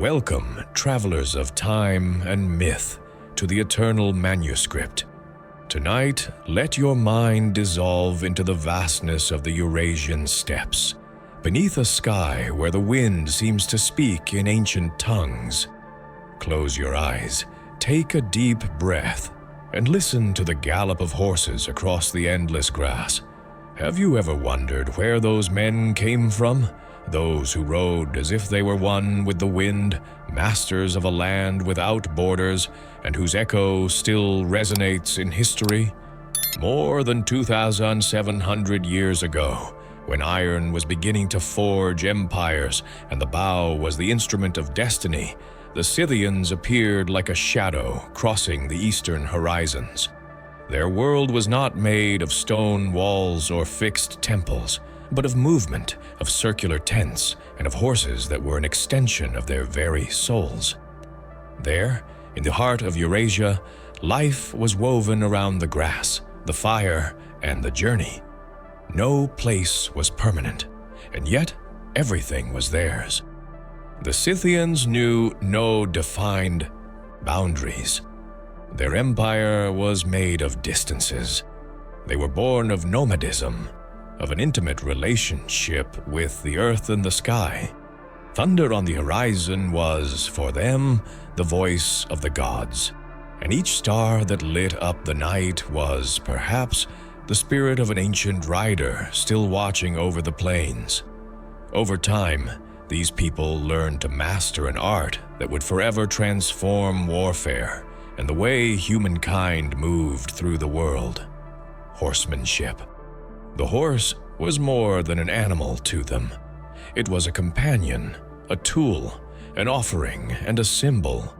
Welcome, travelers of time and myth, to the Eternal Manuscript. Tonight, let your mind dissolve into the vastness of the Eurasian steppes, beneath a sky where the wind seems to speak in ancient tongues. Close your eyes, take a deep breath, and listen to the gallop of horses across the endless grass. Have you ever wondered where those men came from? Those who rode as if they were one with the wind, masters of a land without borders, and whose echo still resonates in history? More than 2,700 years ago, when iron was beginning to forge empires and the bow was the instrument of destiny, the Scythians appeared like a shadow crossing the eastern horizons. Their world was not made of stone walls or fixed temples, but of movement, of circular tents, and of horses that were an extension of their very souls. There, in the heart of Eurasia, life was woven around the grass, the fire, and the journey. No place was permanent, and yet everything was theirs. The Scythians knew no defined boundaries. Their empire was made of distances. They were born of nomadism, of an intimate relationship with the earth and the sky. Thunder on the horizon was, for them, the voice of the gods, and each star that lit up the night was, perhaps, the spirit of an ancient rider still watching over the plains. Over time, these people learned to master an art that would forever transform warfare and the way humankind moved through the world: horsemanship. The horse was more than an animal to them. It was a companion, a tool, an offering, and a symbol.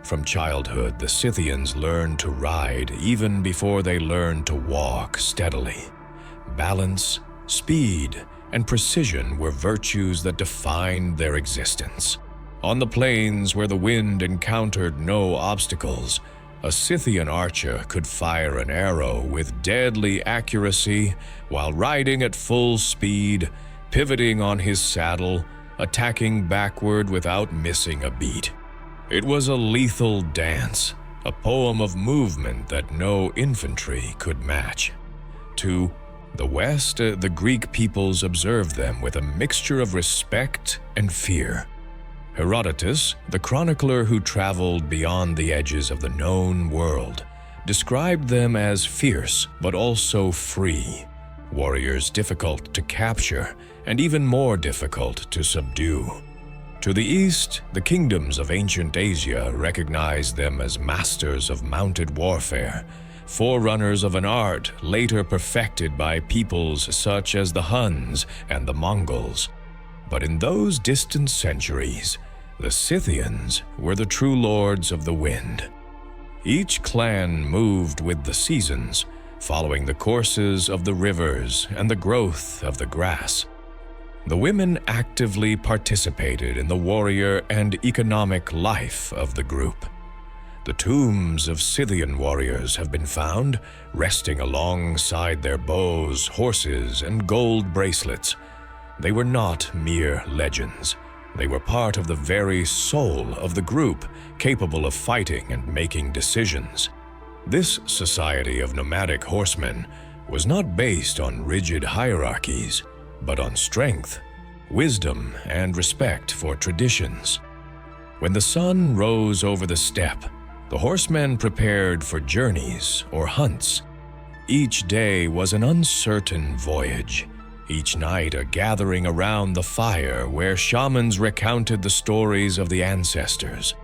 From childhood, the Scythians learned to ride even before they learned to walk steadily. Balance, speed, and precision were virtues that defined their existence. On the plains where the wind encountered no obstacles, a Scythian archer could fire an arrow with deadly accuracy while riding at full speed, pivoting on his saddle, attacking backward without missing a beat. It was a lethal dance, a poem of movement that no infantry could match. To the west, the Greek peoples observed them with a mixture of respect and fear. Herodotus, the chronicler who traveled beyond the edges of the known world, described them as fierce but also free, warriors difficult to capture and even more difficult to subdue. To the east, the kingdoms of ancient Asia recognized them as masters of mounted warfare, forerunners of an art later perfected by peoples such as the Huns and the Mongols. But in those distant centuries, the Scythians were the true lords of the wind. Each clan moved with the seasons, following the courses of the rivers and the growth of the grass. The women actively participated in the warrior and economic life of the group. The tombs of Scythian warriors have been found, resting alongside their bows, horses, and gold bracelets. They were not mere legends. They were part of the very soul of the group, capable of fighting and making decisions. This society of nomadic horsemen was not based on rigid hierarchies, but on strength, wisdom, and respect for traditions. When the sun rose over the steppe, the horsemen prepared for journeys or hunts. Each day was an uncertain voyage. Each night a gathering around the fire where shamans recounted the stories of the ancestors.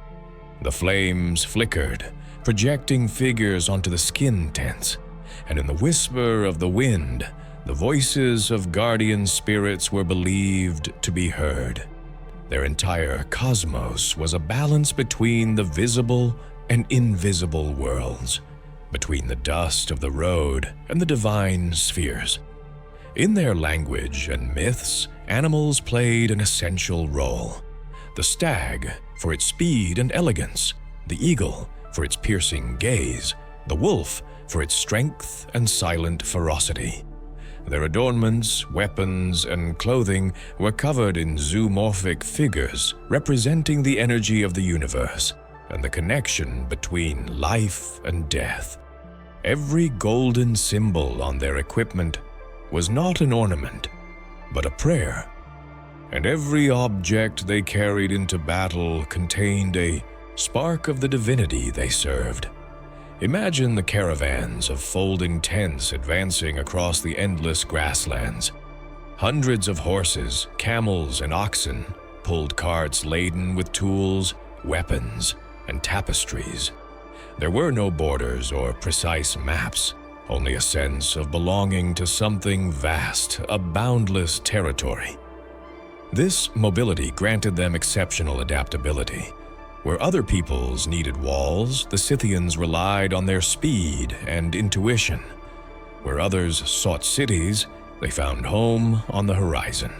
The flames flickered, projecting figures onto the skin tents, and in the whisper of the wind, the voices of guardian spirits were believed to be heard. Their entire cosmos was a balance between the visible and invisible worlds, between the dust of the road and the divine spheres. In their language and myths, animals played an essential role. The stag, for its speed and elegance, the eagle, for its piercing gaze, the wolf, for its strength and silent ferocity. Their adornments, weapons, and clothing were covered in zoomorphic figures representing the energy of the universe and the connection between life and death. Every golden symbol on their equipment was not an ornament, but a prayer, and every object they carried into battle contained a spark of the divinity they served. Imagine the caravans of folding tents advancing across the endless grasslands. Hundreds of horses, camels, and oxen pulled carts laden with tools, weapons, and tapestries. There were no borders or precise maps, only a sense of belonging to something vast, a boundless territory. This mobility granted them exceptional adaptability. Where other peoples needed walls, the Scythians relied on their speed and intuition. Where others sought cities, they found home on the horizon.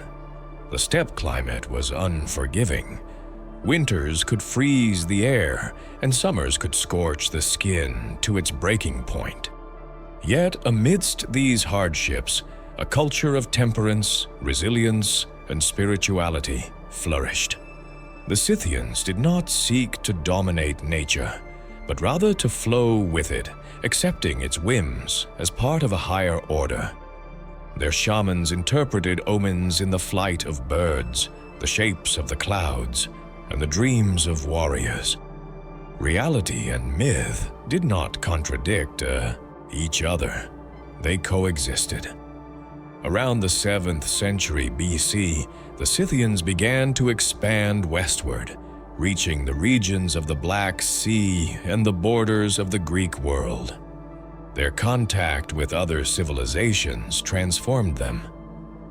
The steppe climate was unforgiving. Winters could freeze the air, and summers could scorch the skin to its breaking point. Yet amidst these hardships, a culture of temperance, resilience, and spirituality flourished. The Scythians did not seek to dominate nature, but rather to flow with it, accepting its whims as part of a higher order. Their shamans interpreted omens in the flight of birds, the shapes of the clouds, and the dreams of warriors. Reality and myth did not contradict each other. They coexisted. Around the 7th century BC, the Scythians began to expand westward, reaching the regions of the Black Sea and the borders of the Greek world. Their contact with other civilizations transformed them.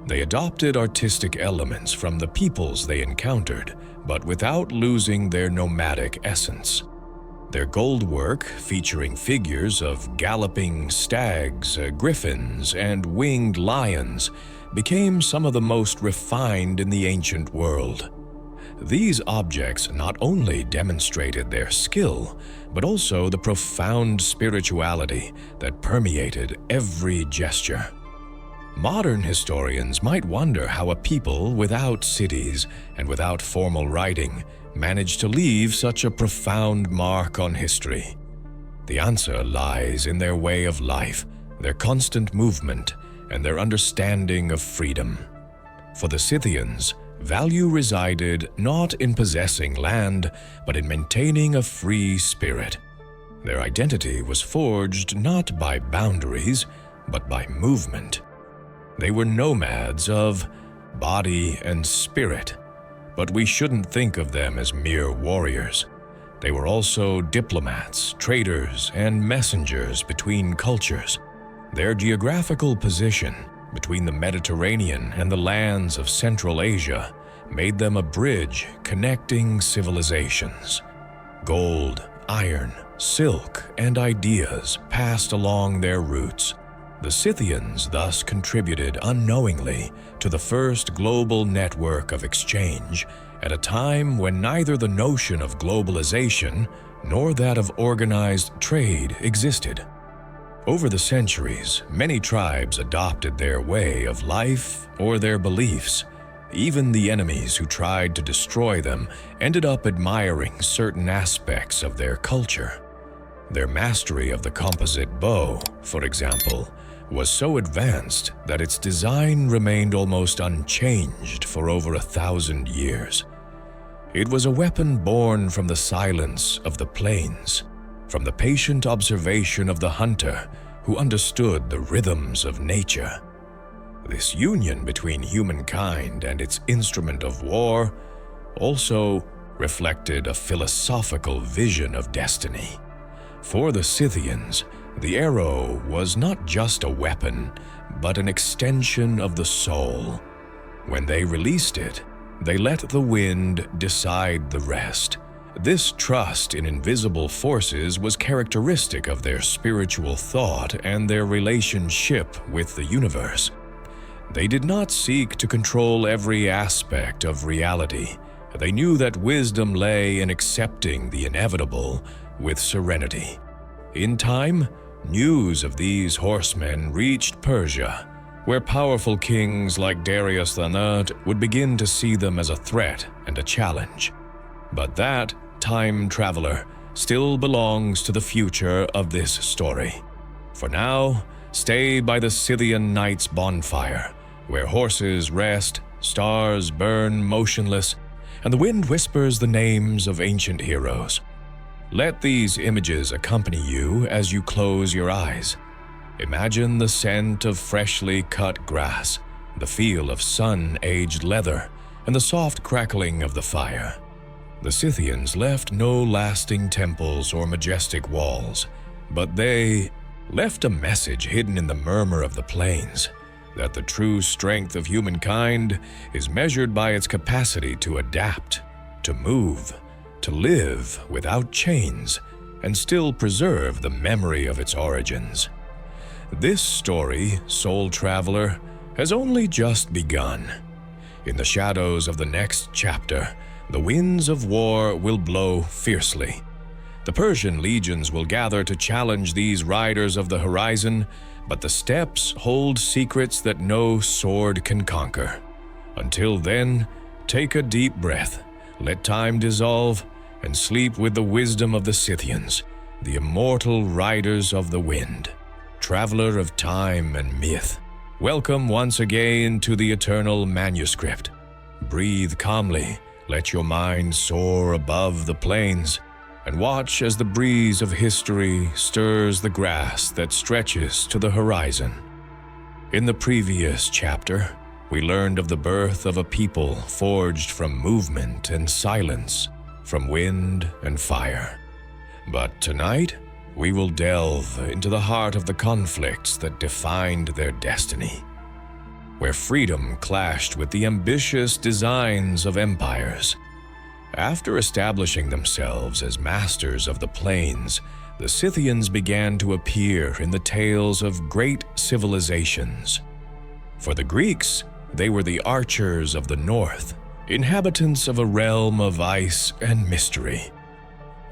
They adopted artistic elements from the peoples they encountered, but without losing their nomadic essence. Their gold work, featuring figures of galloping stags, griffins, and winged lions, became some of the most refined in the ancient world. These objects not only demonstrated their skill, but also the profound spirituality that permeated every gesture. Modern historians might wonder how a people without cities and without formal writing managed to leave such a profound mark on history. The answer lies in their way of life, their constant movement, and their understanding of freedom. For the Scythians, value resided not in possessing land, but in maintaining a free spirit. Their identity was forged not by boundaries, but by movement. They were nomads of body and spirit, but we shouldn't think of them as mere warriors. They were also diplomats, traders, and messengers between cultures. Their geographical position between the Mediterranean and the lands of Central Asia made them a bridge connecting civilizations. Gold, iron, silk, and ideas passed along their routes. The Scythians thus contributed unknowingly to the first global network of exchange at a time when neither the notion of globalization nor that of organized trade existed. Over the centuries, many tribes adopted their way of life or their beliefs. Even the enemies who tried to destroy them ended up admiring certain aspects of their culture. Their mastery of the composite bow, for example, was so advanced that its design remained almost unchanged for over 1,000 years. It was a weapon born from the silence of the plains, from the patient observation of the hunter who understood the rhythms of nature. This union between humankind and its instrument of war also reflected a philosophical vision of destiny. For the Scythians, the arrow was not just a weapon, but an extension of the soul. When they released it, they let the wind decide the rest. This trust in invisible forces was characteristic of their spiritual thought and their relationship with the universe. They did not seek to control every aspect of reality. They knew that wisdom lay in accepting the inevitable with serenity. In time, news of these horsemen reached Persia, where powerful kings like Darius I would begin to see them as a threat and a challenge. But that time traveler still belongs to the future of this story. For now, stay by the Scythian night's bonfire, where horses rest, stars burn motionless, and the wind whispers the names of ancient heroes. Let these images accompany you as you close your eyes. Imagine the scent of freshly cut grass, the feel of sun-aged leather, and the soft crackling of the fire. The Scythians left no lasting temples or majestic walls, but they left a message hidden in the murmur of the plains, that the true strength of humankind is measured by its capacity to adapt, to move, to live without chains, and still preserve the memory of its origins. This story, soul traveler, has only just begun. In the shadows of the next chapter, the winds of war will blow fiercely. The Persian legions will gather to challenge these riders of the horizon, but the steppes hold secrets that no sword can conquer. Until then, take a deep breath, let time dissolve, and sleep with the wisdom of the Scythians, the immortal riders of the wind. Traveler of time and myth, welcome once again to the Eternal Manuscript. Breathe calmly, let your mind soar above the plains, and watch as the breeze of history stirs the grass that stretches to the horizon. In the previous chapter, we learned of the birth of a people forged from movement and silence, from wind and fire. But tonight, we will delve into the heart of the conflicts that defined their destiny, where freedom clashed with the ambitious designs of empires. After establishing themselves as masters of the plains, the Scythians began to appear in the tales of great civilizations. For the Greeks, they were the archers of the north, inhabitants of a realm of ice and mystery.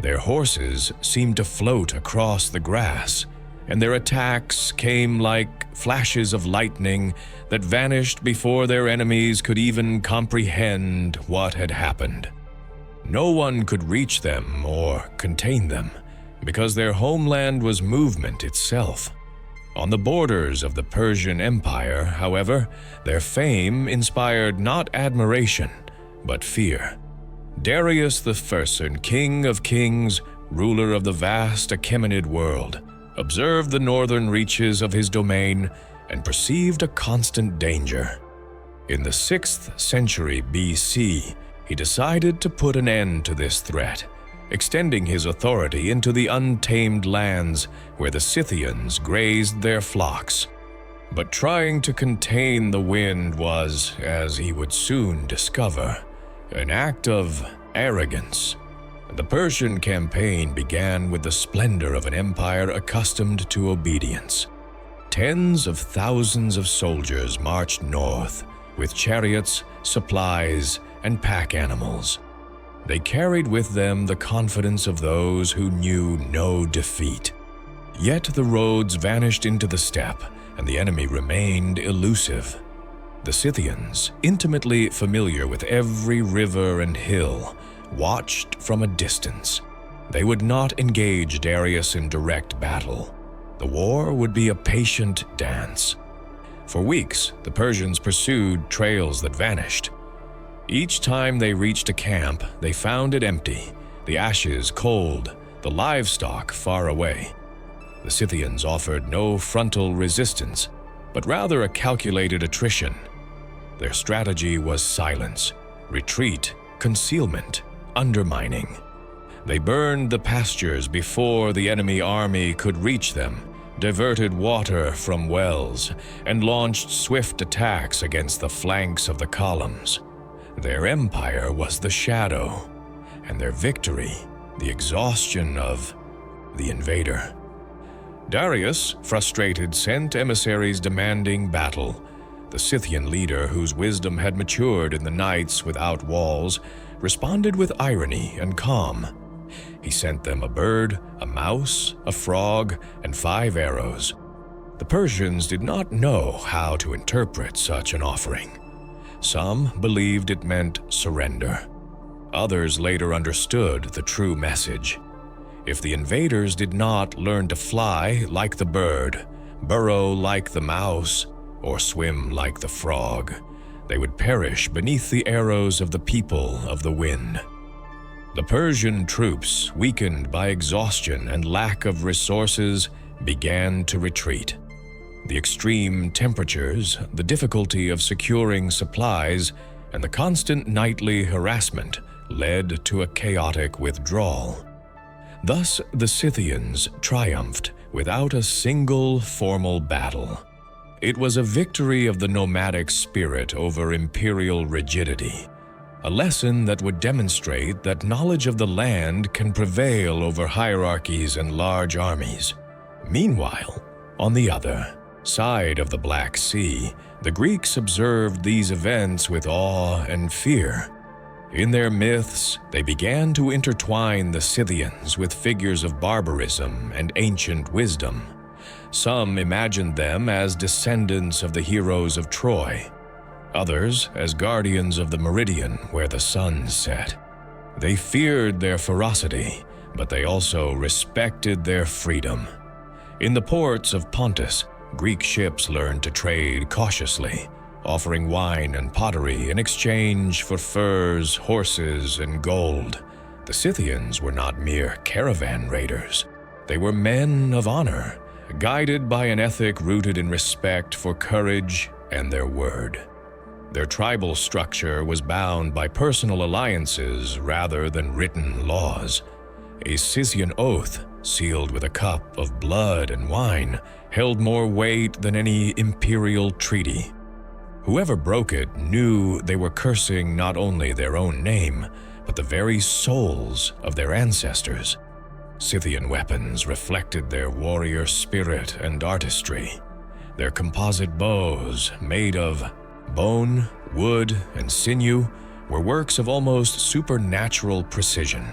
Their horses seemed to float across the grass, and their attacks came like flashes of lightning that vanished before their enemies could even comprehend what had happened. No one could reach them or contain them, because their homeland was movement itself. On the borders of the Persian Empire, however, their fame inspired not admiration, but fear. Darius I, King of Kings, ruler of the vast Achaemenid world, observed the northern reaches of his domain and perceived a constant danger. In the 6th century BC, he decided to put an end to this threat, extending his authority into the untamed lands where the Scythians grazed their flocks. But trying to contain the wind was, as he would soon discover, an act of arrogance. The Persian campaign began with the splendor of an empire accustomed to obedience. Tens of thousands of soldiers marched north with chariots, supplies, and pack animals. They carried with them the confidence of those who knew no defeat. Yet the roads vanished into the steppe, and the enemy remained elusive. The Scythians, intimately familiar with every river and hill, watched from a distance. They would not engage Darius in direct battle. The war would be a patient dance. For weeks, the Persians pursued trails that vanished. Each time they reached a camp, they found it empty, the ashes cold, the livestock far away. The Scythians offered no frontal resistance, but rather a calculated attrition. Their strategy was silence, retreat, concealment, undermining. They burned the pastures before the enemy army could reach them, diverted water from wells, and launched swift attacks against the flanks of the columns. Their empire was the shadow, and their victory the exhaustion of the invader. Darius, frustrated, sent emissaries demanding battle. The Scythian leader, whose wisdom had matured in the nights without walls, responded with irony and calm. He sent them a bird, a mouse, a frog, and 5 arrows. The Persians did not know how to interpret such an offering. Some believed it meant surrender. Others later understood the true message. If the invaders did not learn to fly like the bird, burrow like the mouse, or swim like the frog, they would perish beneath the arrows of the people of the wind. The Persian troops, weakened by exhaustion and lack of resources, began to retreat. The extreme temperatures, the difficulty of securing supplies, and the constant nightly harassment led to a chaotic withdrawal. Thus, the Scythians triumphed without a single formal battle. It was a victory of the nomadic spirit over imperial rigidity, a lesson that would demonstrate that knowledge of the land can prevail over hierarchies and large armies. Meanwhile, on the other side of the Black Sea, the Greeks observed these events with awe and fear. In their myths, they began to intertwine the Scythians with figures of barbarism and ancient wisdom. Some imagined them as descendants of the heroes of Troy, others as guardians of the meridian where the sun set. They feared their ferocity, but they also respected their freedom. In the ports of Pontus, Greek ships learned to trade cautiously, offering wine and pottery in exchange for furs, horses, and gold. The Scythians were not mere caravan raiders. They were men of honor, guided by an ethic rooted in respect for courage and their word. Their tribal structure was bound by personal alliances rather than written laws. A Scythian oath, sealed with a cup of blood and wine, held more weight than any imperial treaty. Whoever broke it knew they were cursing not only their own name, but the very souls of their ancestors. Scythian weapons reflected their warrior spirit and artistry. Their composite bows, made of bone, wood, and sinew, were works of almost supernatural precision.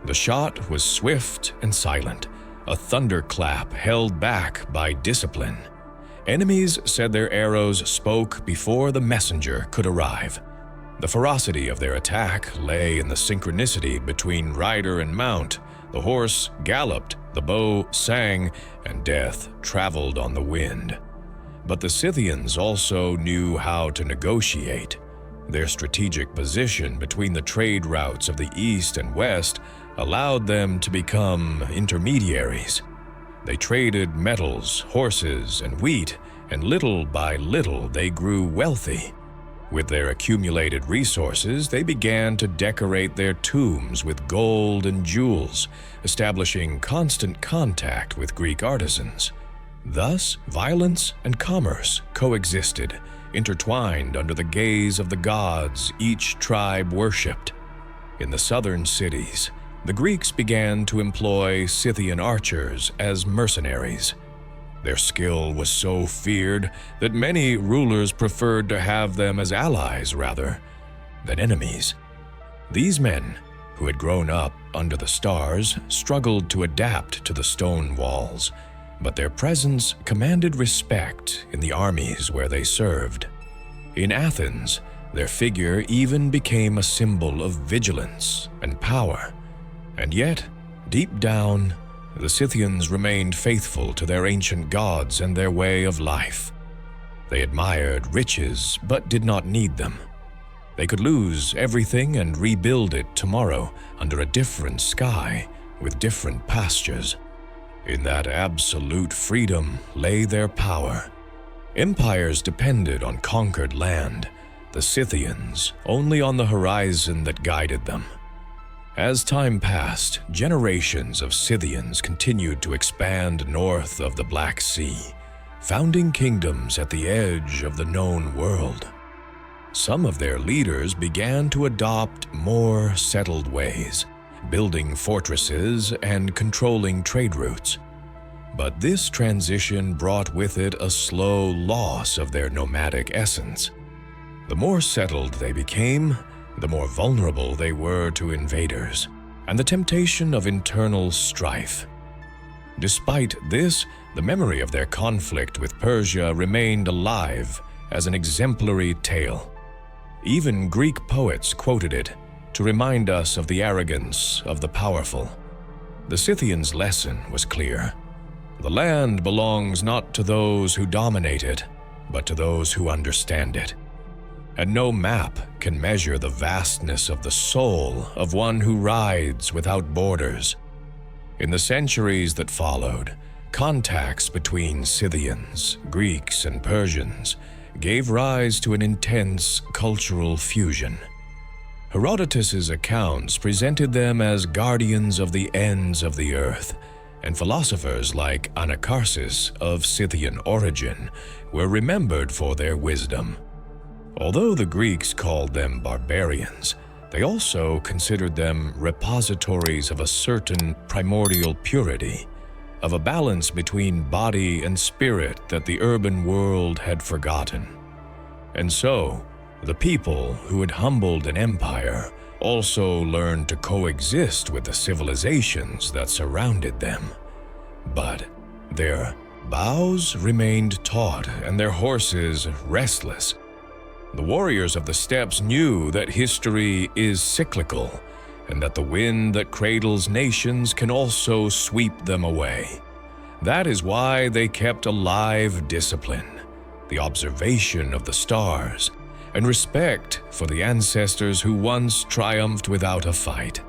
The shot was swift and silent, a thunderclap held back by discipline. Enemies said their arrows spoke before the messenger could arrive. The ferocity of their attack lay in the synchronicity between rider and mount. The horse galloped, the bow sang, and death traveled on the wind. But the Scythians also knew how to negotiate. Their strategic position between the trade routes of the east and west allowed them to become intermediaries. They traded metals, horses, and wheat, and little by little they grew wealthy. With their accumulated resources, they began to decorate their tombs with gold and jewels, establishing constant contact with Greek artisans. Thus, violence and commerce coexisted, intertwined under the gaze of the gods each tribe worshipped. In the southern cities, the Greeks began to employ Scythian archers as mercenaries. Their skill was so feared that many rulers preferred to have them as allies rather than enemies. These men, who had grown up under the stars, struggled to adapt to the stone walls, but their presence commanded respect in the armies where they served. In Athens, their figure even became a symbol of vigilance and power. And yet, deep down, the Scythians remained faithful to their ancient gods and their way of life. They admired riches but did not need them. They could lose everything and rebuild it tomorrow under a different sky with different pastures. In that absolute freedom lay their power. Empires depended on conquered land, the Scythians only on the horizon that guided them. As time passed, generations of Scythians continued to expand north of the Black Sea, founding kingdoms at the edge of the known world. Some of their leaders began to adopt more settled ways, building fortresses and controlling trade routes. But this transition brought with it a slow loss of their nomadic essence. The more settled they became, the more vulnerable they were to invaders and the temptation of internal strife. Despite this, the memory of their conflict with Persia remained alive as an exemplary tale. Even Greek poets quoted it to remind us of the arrogance of the powerful. The Scythians' lesson was clear. The land belongs not to those who dominate it, but to those who understand it. And no map can measure the vastness of the soul of one who rides without borders. In the centuries that followed, contacts between Scythians, Greeks, and Persians gave rise to an intense cultural fusion. Herodotus's accounts presented them as guardians of the ends of the earth, and philosophers like Anacharsis of Scythian origin were remembered for their wisdom. Although the Greeks called them barbarians, they also considered them repositories of a certain primordial purity, of a balance between body and spirit that the urban world had forgotten. And so, the people who had humbled an empire also learned to coexist with the civilizations that surrounded them. But their bows remained taut and their horses restless. The warriors of the steppes knew that history is cyclical and that the wind that cradles nations can also sweep them away. That is why they kept alive discipline, the observation of the stars, and respect for the ancestors who once triumphed without a fight.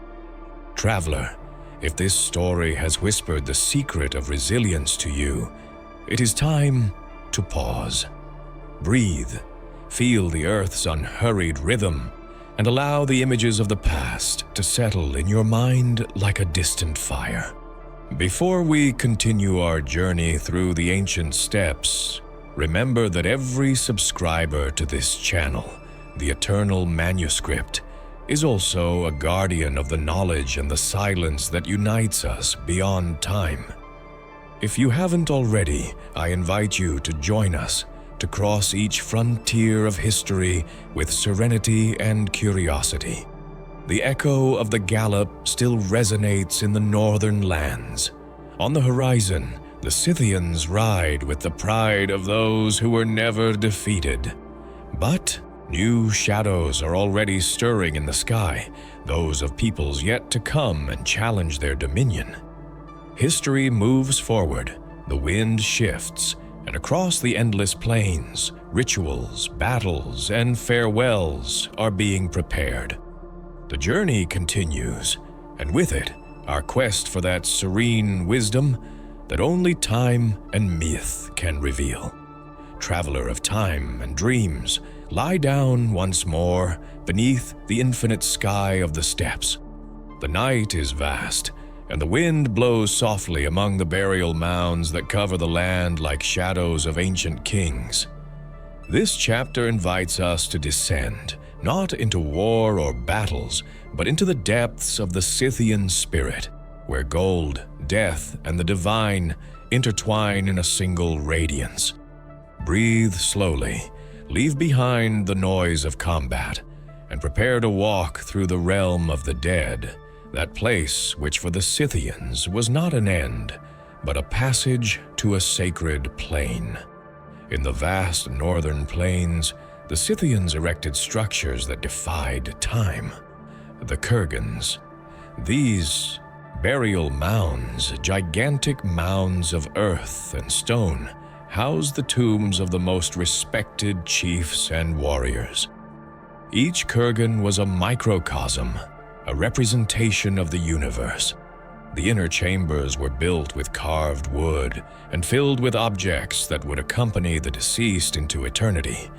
Traveler, if this story has whispered the secret of resilience to you, it is time to pause. Breathe. Feel the earth's unhurried rhythm, and allow the images of the past to settle in your mind like a distant fire. Before we continue our journey through the ancient steppes, remember that every subscriber to this channel, the Eternal Manuscript, is also a guardian of the knowledge and the silence that unites us beyond time. If you haven't already, I invite you to join us to cross each frontier of history with serenity and curiosity. The echo of the gallop still resonates in the northern lands. On the horizon, the Scythians ride with the pride of those who were never defeated. But new shadows are already stirring in the sky, those of peoples yet to come and challenge their dominion. History moves forward, the wind shifts, and across the endless plains, rituals, battles, and farewells are being prepared. The journey continues, and with it, our quest for that serene wisdom that only time and myth can reveal. Traveler of time and dreams, lie down once more beneath the infinite sky of the steppes. The night is vast, and the wind blows softly among the burial mounds that cover the land like shadows of ancient kings. This chapter invites us to descend, not into war or battles, but into the depths of the Scythian spirit, where gold, death, and the divine intertwine in a single radiance. Breathe slowly, leave behind the noise of combat, and prepare to walk through the realm of the dead, that place which for the Scythians was not an end, but a passage to a sacred plain. In the vast northern plains, the Scythians erected structures that defied time. The kurgans. These burial mounds, gigantic mounds of earth and stone, house the tombs of the most respected chiefs and warriors. Each kurgan was a microcosm, a representation of the universe. The inner chambers were built with carved wood and filled with objects that would accompany the deceased into eternity: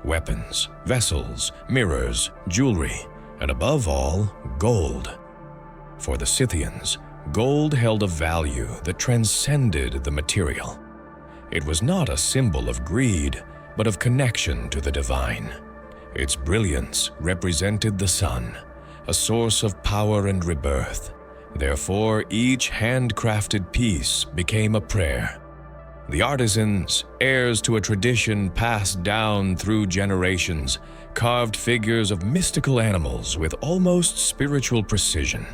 weapons, vessels, mirrors, jewelry, and above all, gold. For the Scythians, gold held a value that transcended the material. It was not a symbol of greed, but of connection to the divine. Its brilliance represented the sun, a source of power and rebirth. Therefore, each handcrafted piece became a prayer. The artisans, heirs to a tradition passed down through generations, carved figures of mystical animals with almost spiritual precision.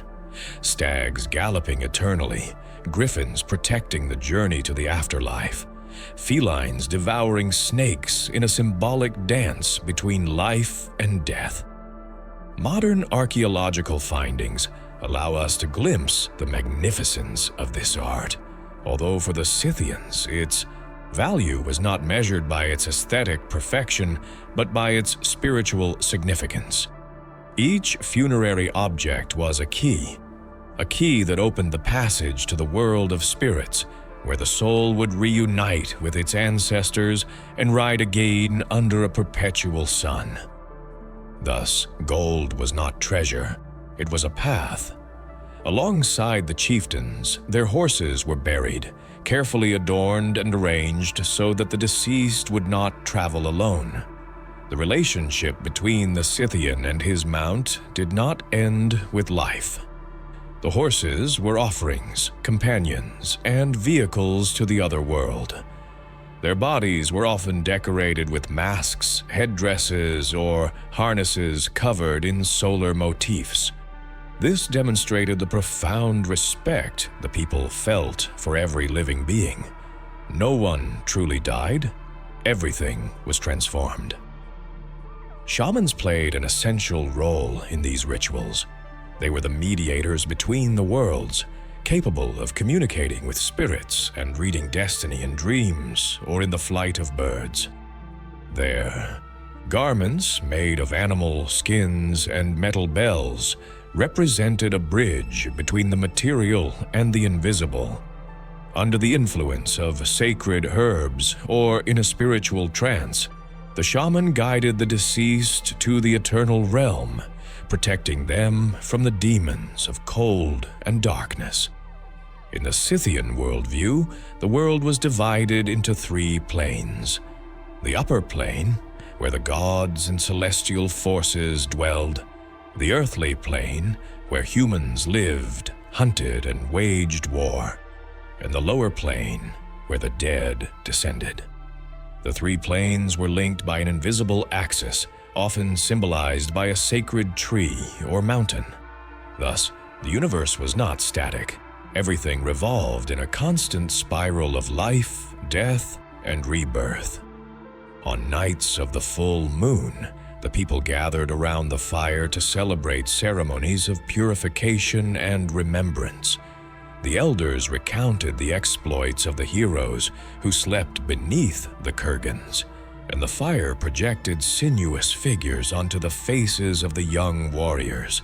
Stags galloping eternally, griffins protecting the journey to the afterlife, felines devouring snakes in a symbolic dance between life and death. Modern archaeological findings allow us to glimpse the magnificence of this art, although for the Scythians, its value was not measured by its aesthetic perfection, but by its spiritual significance. Each funerary object was a key that opened the passage to the world of spirits, where the soul would reunite with its ancestors and ride again under a perpetual sun. Thus, gold was not treasure, it was a path. Alongside the chieftains, their horses were buried, carefully adorned and arranged so that the deceased would not travel alone. The relationship between the Scythian and his mount did not end with life. The horses were offerings, companions, and vehicles to the other world. Their bodies were often decorated with masks, headdresses, or harnesses covered in solar motifs. This demonstrated the profound respect the people felt for every living being. No one truly died. Everything was transformed. Shamans played an essential role in these rituals. They were the mediators between the worlds, capable of communicating with spirits and reading destiny in dreams or in the flight of birds. Their garments, made of animal skins and metal bells, represented a bridge between the material and the invisible. Under the influence of sacred herbs or in a spiritual trance, the shaman guided the deceased to the eternal realm, protecting them from the demons of cold and darkness. In the Scythian worldview, the world was divided into 3 planes. The upper plane, where the gods and celestial forces dwelled, the earthly plane, where humans lived, hunted, and waged war, and the lower plane, where the dead descended. The 3 planes were linked by an invisible axis, often symbolized by a sacred tree or mountain. Thus, the universe was not static. Everything revolved in a constant spiral of life, death, and rebirth. On nights of the full moon, the people gathered around the fire to celebrate ceremonies of purification and remembrance. The elders recounted the exploits of the heroes who slept beneath the kurgans, and the fire projected sinuous figures onto the faces of the young warriors.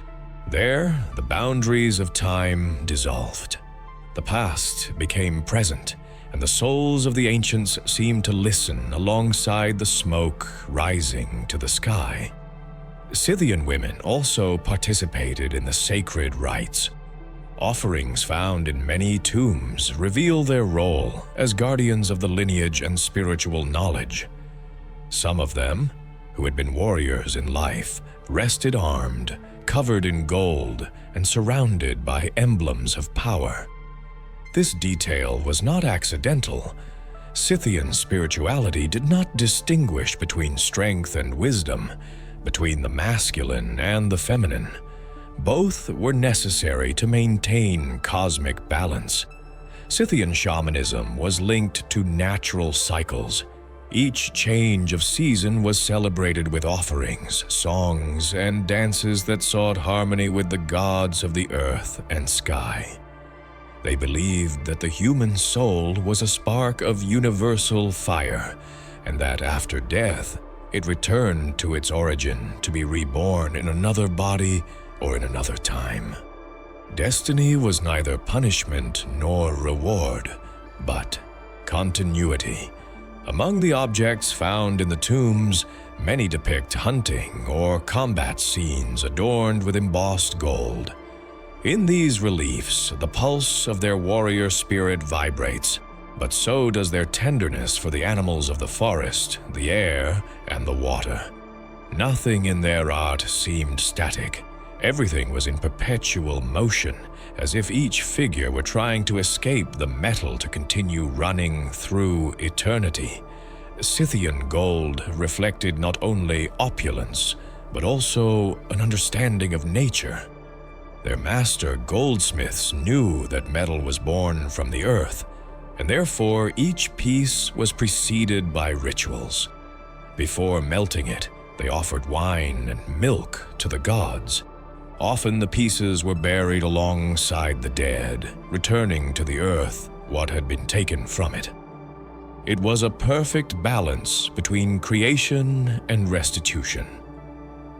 There, the boundaries of time dissolved. The past became present, and the souls of the ancients seemed to listen alongside the smoke rising to the sky. Scythian women also participated in the sacred rites. Offerings found in many tombs reveal their role as guardians of the lineage and spiritual knowledge. Some of them, who had been warriors in life, rested armed, covered in gold, and surrounded by emblems of power. This detail was not accidental. Scythian spirituality did not distinguish between strength and wisdom, between the masculine and the feminine. Both were necessary to maintain cosmic balance. Scythian shamanism was linked to natural cycles. Each change of season was celebrated with offerings, songs, and dances that sought harmony with the gods of the earth and sky. They believed that the human soul was a spark of universal fire, and that after death, it returned to its origin to be reborn in another body or in another time. Destiny was neither punishment nor reward, but continuity. Among the objects found in the tombs, many depict hunting or combat scenes adorned with embossed gold. In these reliefs, the pulse of their warrior spirit vibrates, but so does their tenderness for the animals of the forest, the air, and the water. Nothing in their art seemed static. Everything was in perpetual motion, as if each figure were trying to escape the metal to continue running through eternity. Scythian gold reflected not only opulence, but also an understanding of nature. Their master goldsmiths knew that metal was born from the earth, and therefore each piece was preceded by rituals. Before melting it, they offered wine and milk to the gods. Often the pieces were buried alongside the dead, returning to the earth what had been taken from it. It was a perfect balance between creation and restitution.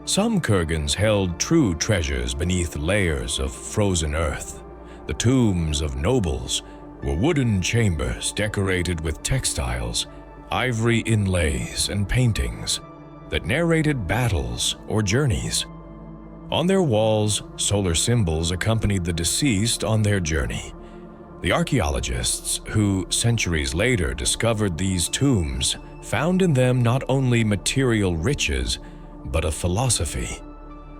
Some kurgans held true treasures beneath layers of frozen earth. The tombs of nobles were wooden chambers decorated with textiles, ivory inlays, and paintings that narrated battles or journeys. On their walls, solar symbols accompanied the deceased on their journey. The archaeologists who, centuries later, discovered these tombs found in them not only material riches, but a philosophy,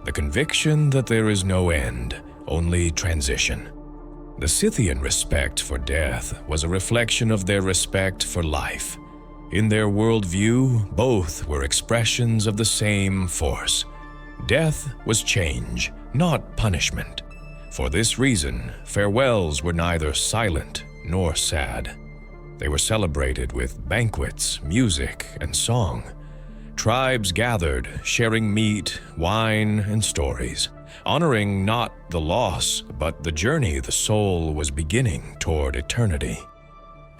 the conviction that there is no end, only transition. The Scythian respect for death was a reflection of their respect for life. In their worldview, both were expressions of the same force. Death was change, not punishment. For this reason, farewells were neither silent nor sad. They were celebrated with banquets, music, and song. Tribes gathered, sharing meat, wine, and stories, honoring not the loss, but the journey the soul was beginning toward eternity.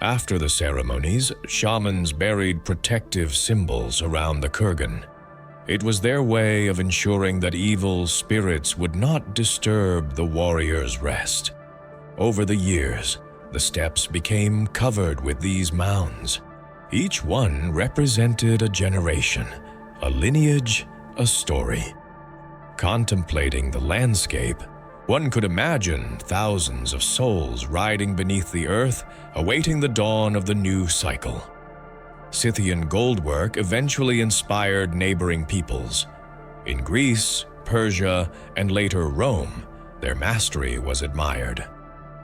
After the ceremonies, shamans buried protective symbols around the kurgan. It was their way of ensuring that evil spirits would not disturb the warrior's rest. Over the years, the steppes became covered with these mounds. Each one represented a generation, a lineage, a story. Contemplating the landscape, one could imagine thousands of souls riding beneath the earth, awaiting the dawn of the new cycle. Scythian goldwork eventually inspired neighboring peoples. In Greece, Persia, and later Rome, their mastery was admired.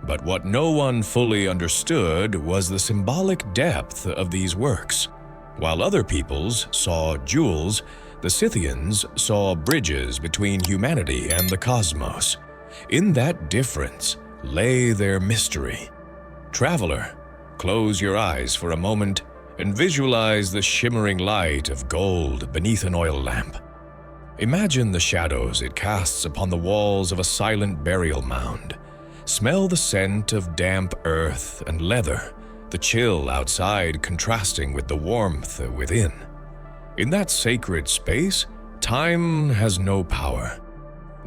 But what no one fully understood was the symbolic depth of these works. While other peoples saw jewels, the Scythians saw bridges between humanity and the cosmos. In that difference lay their mystery. Traveler, close your eyes for a moment and visualize the shimmering light of gold beneath an oil lamp. Imagine the shadows it casts upon the walls of a silent burial mound. Smell the scent of damp earth and leather, the chill outside contrasting with the warmth within. In that sacred space, time has no power.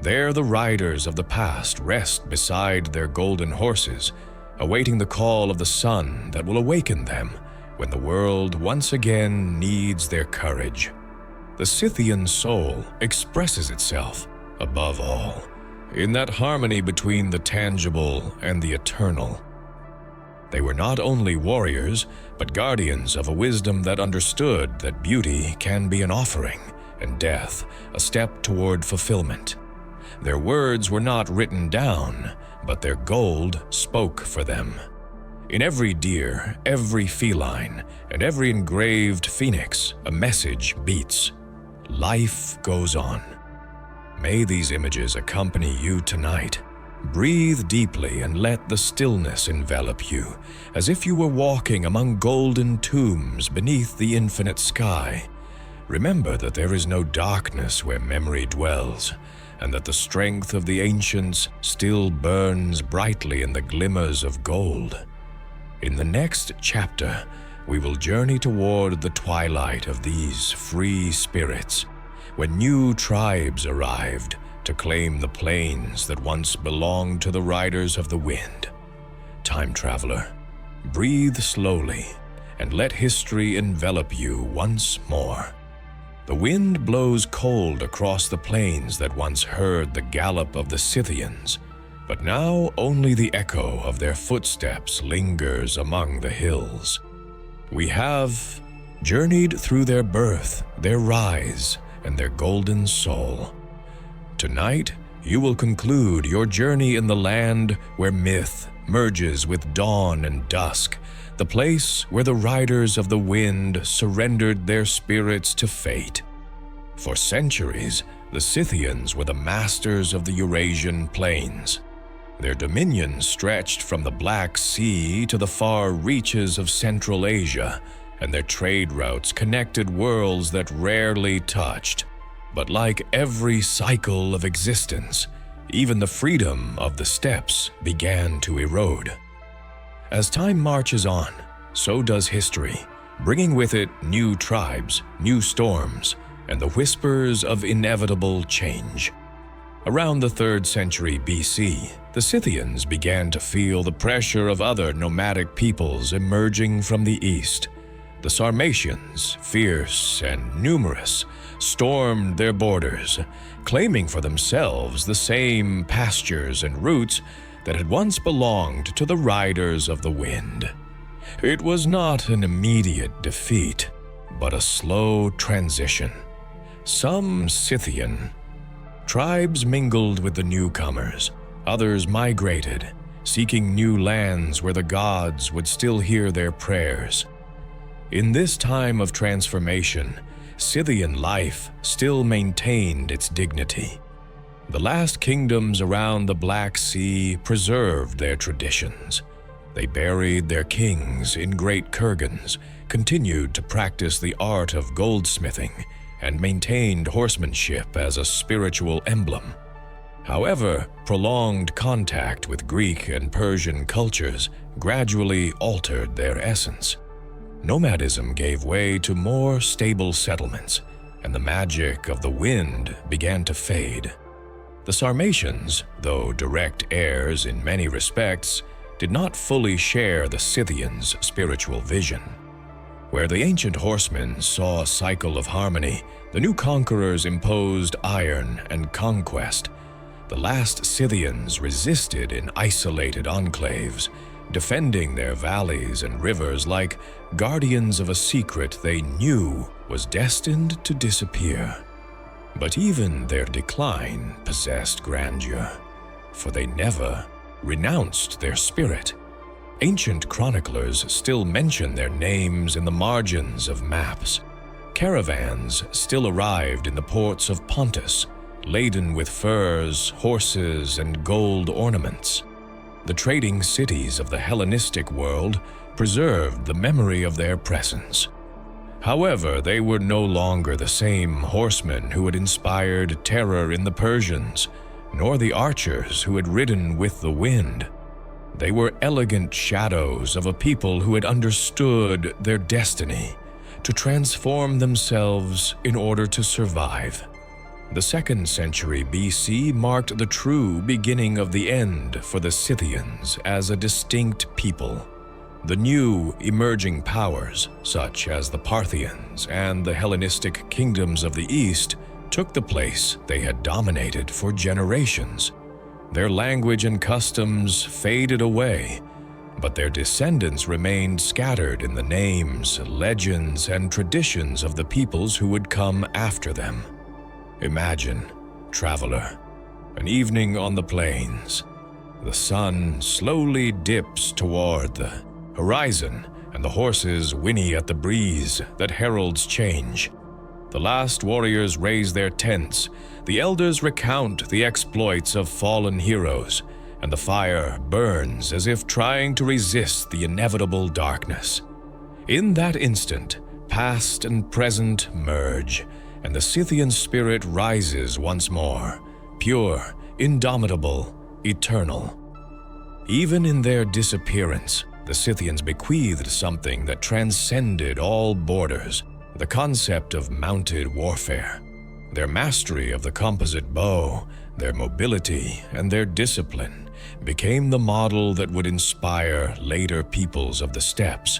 There the riders of the past rest beside their golden horses, awaiting the call of the sun that will awaken them when the world once again needs their courage. The Scythian soul expresses itself, above all, in that harmony between the tangible and the eternal. They were not only warriors, but guardians of a wisdom that understood that beauty can be an offering, and death a step toward fulfillment. Their words were not written down, but their gold spoke for them. In every deer, every feline, and every engraved phoenix, a message beats. Life goes on. May these images accompany you tonight. Breathe deeply and let the stillness envelop you, as if you were walking among golden tombs beneath the infinite sky. Remember that there is no darkness where memory dwells, and that the strength of the ancients still burns brightly in the glimmers of gold. In the next chapter, we will journey toward the twilight of these free spirits, when new tribes arrived to claim the plains that once belonged to the riders of the wind. Time traveler, breathe slowly and let history envelop you once more. The wind blows cold across the plains that once heard the gallop of the Scythians, but now only the echo of their footsteps lingers among the hills. We have journeyed through their birth, their rise, and their golden soul. Tonight, you will conclude your journey in the land where myth merges with dawn and dusk, the place where the riders of the wind surrendered their spirits to fate. For centuries, The Scythians were the masters of the Eurasian plains. Their dominion stretched from the Black Sea to the far reaches of Central Asia, and their trade routes connected worlds that rarely touched. But like every cycle of existence, even the freedom of the steppes began to erode. As time marches on, so does history, bringing with it new tribes, new storms, and the whispers of inevitable change. Around the 3rd century BC, the Scythians began to feel the pressure of other nomadic peoples emerging from the east. The Sarmatians, fierce and numerous, stormed their borders, claiming for themselves the same pastures and roots that had once belonged to the riders of the wind. It was not an immediate defeat, but a slow transition. Some Scythian tribes mingled with the newcomers, others migrated, seeking new lands where the gods would still hear their prayers. In this time of transformation, Scythian life still maintained its dignity. The last kingdoms around the Black Sea preserved their traditions. They buried their kings in great kurgans, continued to practice the art of goldsmithing, and maintained horsemanship as a spiritual emblem. However, prolonged contact with Greek and Persian cultures gradually altered their essence. Nomadism gave way to more stable settlements, and the magic of the wind began to fade. The Sarmatians, though direct heirs in many respects, did not fully share the Scythians' spiritual vision. Where the ancient horsemen saw a cycle of harmony, the new conquerors imposed iron and conquest. The last Scythians resisted in isolated enclaves, defending their valleys and rivers like guardians of a secret they knew was destined to disappear. But even their decline possessed grandeur, for they never renounced their spirit. Ancient chroniclers still mention their names in the margins of maps. Caravans still arrived in the ports of Pontus, laden with furs, horses, and gold ornaments. The trading cities of the Hellenistic world preserved the memory of their presence. However, they were no longer the same horsemen who had inspired terror in the Persians, nor the archers who had ridden with the wind. They were elegant shadows of a people who had understood their destiny, to transform themselves in order to survive. The 2nd century BC marked the true beginning of the end for the Scythians as a distinct people. The new emerging powers, such as the Parthians and the Hellenistic kingdoms of the East, took the place they had dominated for generations. Their language and customs faded away, but their descendants remained scattered in the names, legends, and traditions of the peoples who would come after them. Imagine, traveler, an evening on the plains. The sun slowly dips toward the horizon, and the horses whinny at the breeze that heralds change. The last warriors raise their tents, the elders recount the exploits of fallen heroes, and the fire burns as if trying to resist the inevitable darkness. In that instant, past and present merge, and the Scythian spirit rises once more, pure, indomitable, eternal. Even in their disappearance, the Scythians bequeathed something that transcended all borders, the concept of mounted warfare. Their mastery of the composite bow, their mobility, and their discipline became the model that would inspire later peoples of the steppes.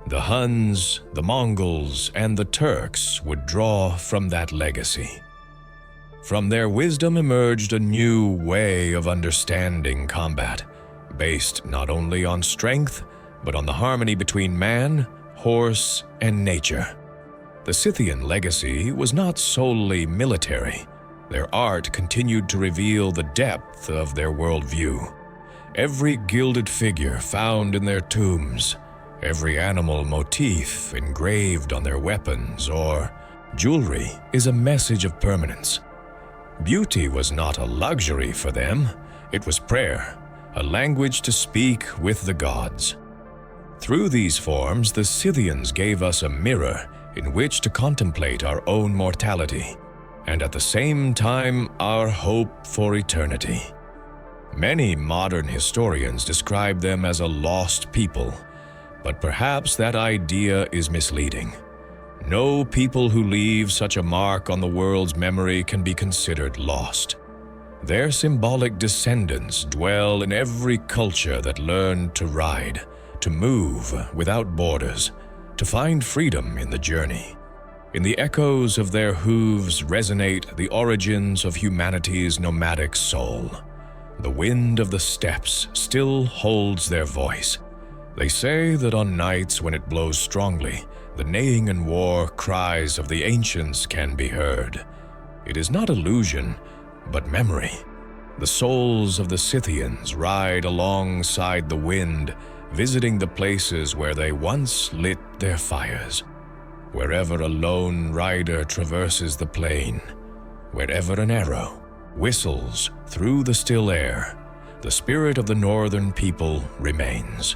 The Huns, the Mongols, and the Turks would draw from that legacy. From their wisdom emerged a new way of understanding combat, based not only on strength, but on the harmony between man, horse, and nature. The Scythian legacy was not solely military. Their art continued to reveal the depth of their worldview. Every gilded figure found in their tombs, every animal motif engraved on their weapons or jewelry is a message of permanence, Beauty was not a luxury for them, it was prayer, a language to speak with the gods. Through these forms, the Scythians gave us a mirror in which to contemplate our own mortality, and at the same time our hope for eternity. Many modern historians describe them as a lost people, but perhaps that idea is misleading. No people who leave such a mark on the world's memory can be considered lost. Their symbolic descendants dwell in every culture that learned to ride, to move without borders, to find freedom in the journey. In the echoes of their hooves resonate the origins of humanity's nomadic soul. The wind of the steppes still holds their voice. They say that on nights when it blows strongly, the neighing and war cries of the ancients can be heard. It is not illusion, but memory. The souls of the Scythians ride alongside the wind, visiting the places where they once lit their fires. Wherever a lone rider traverses the plain, wherever an arrow whistles through the still air, the spirit of the northern people remains.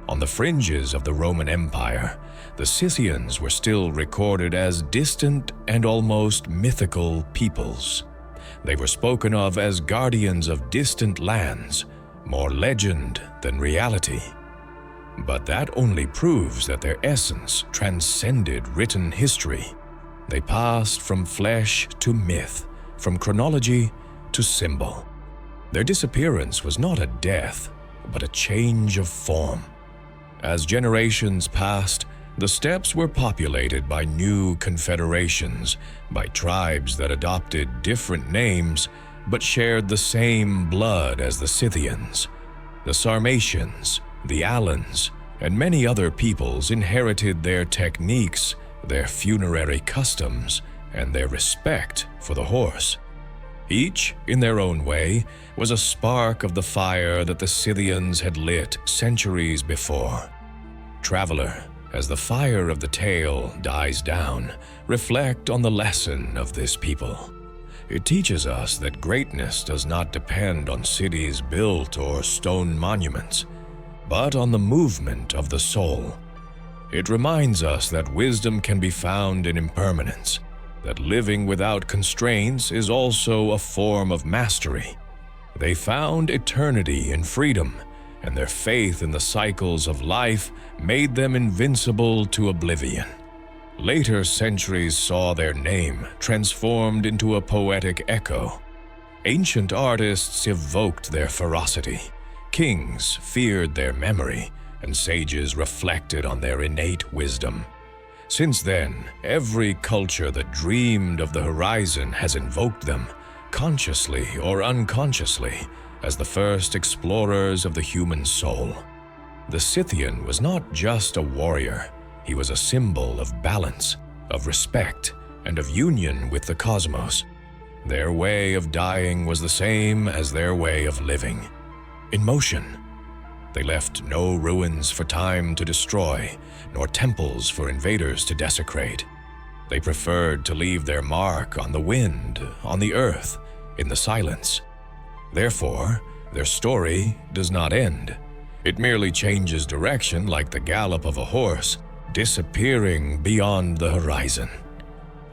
On the fringes of the Roman Empire, the Scythians were still recorded as distant and almost mythical peoples. They were spoken of as guardians of distant lands, more legend than reality. But that only proves that their essence transcended written history. They passed from flesh to myth, from chronology to symbol. Their disappearance was not a death, but a change of form. As generations passed, the steppes were populated by new confederations, by tribes that adopted different names but shared the same blood as the Scythians. The Sarmatians, the Alans, and many other peoples inherited their techniques, their funerary customs, and their respect for the horse. Each, in their own way, was a spark of the fire that the Scythians had lit centuries before. Traveler, as the fire of the tale dies down, reflect on the lesson of this people. It teaches us that greatness does not depend on cities built or stone monuments, but on the movement of the soul. It reminds us that wisdom can be found in impermanence, that living without constraints is also a form of mastery. They found eternity in freedom, and their faith in the cycles of life made them invincible to oblivion. Later centuries saw their name transformed into a poetic echo. Ancient artists evoked their ferocity, kings feared their memory, and sages reflected on their innate wisdom. Since then, every culture that dreamed of the horizon has invoked them, consciously or unconsciously, as the first explorers of the human soul. The Scythian was not just a warrior, he was a symbol of balance, of respect, and of union with the cosmos. Their way of dying was the same as their way of living, in motion. They left no ruins for time to destroy, nor temples for invaders to desecrate. They preferred to leave their mark on the wind, on the earth, in the silence. Therefore, their story does not end. It merely changes direction like the gallop of a horse, disappearing beyond the horizon.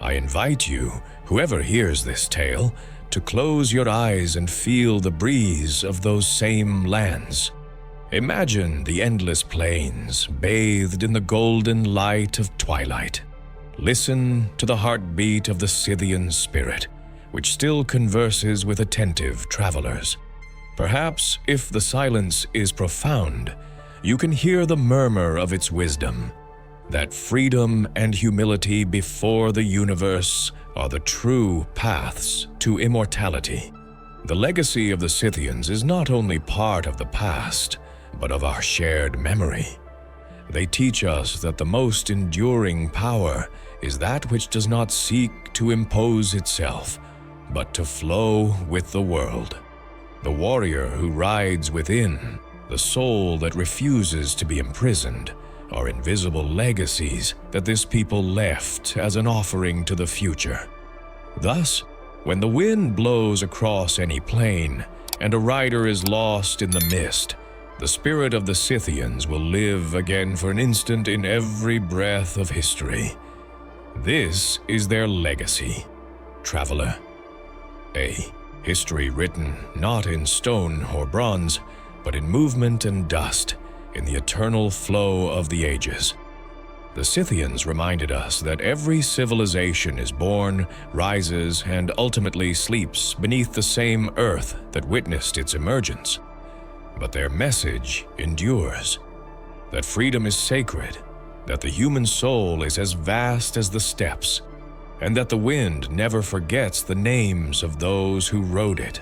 I invite you, whoever hears this tale, to close your eyes and feel the breeze of those same lands. Imagine the endless plains bathed in the golden light of twilight. Listen to the heartbeat of the Scythian spirit, which still converses with attentive travelers. Perhaps, if the silence is profound, you can hear the murmur of its wisdom, that freedom and humility before the universe are the true paths to immortality. The legacy of the Scythians is not only part of the past, but of our shared memory. They teach us that the most enduring power is that which does not seek to impose itself, but to flow with the world. The warrior who rides within, the soul that refuses to be imprisoned, are invisible legacies that this people left as an offering to the future. Thus, When the wind blows across any plain, and a rider is lost in the mist, the spirit of the Scythians will live again for an instant in every breath of history. This is their legacy, traveler. A history written not in stone or bronze, but in movement and dust, in the eternal flow of the ages. The Scythians reminded us that every civilization is born, rises, and ultimately sleeps beneath the same earth that witnessed its emergence. But their message endures, that freedom is sacred, that the human soul is as vast as the steppes, and that the wind never forgets the names of those who rode it.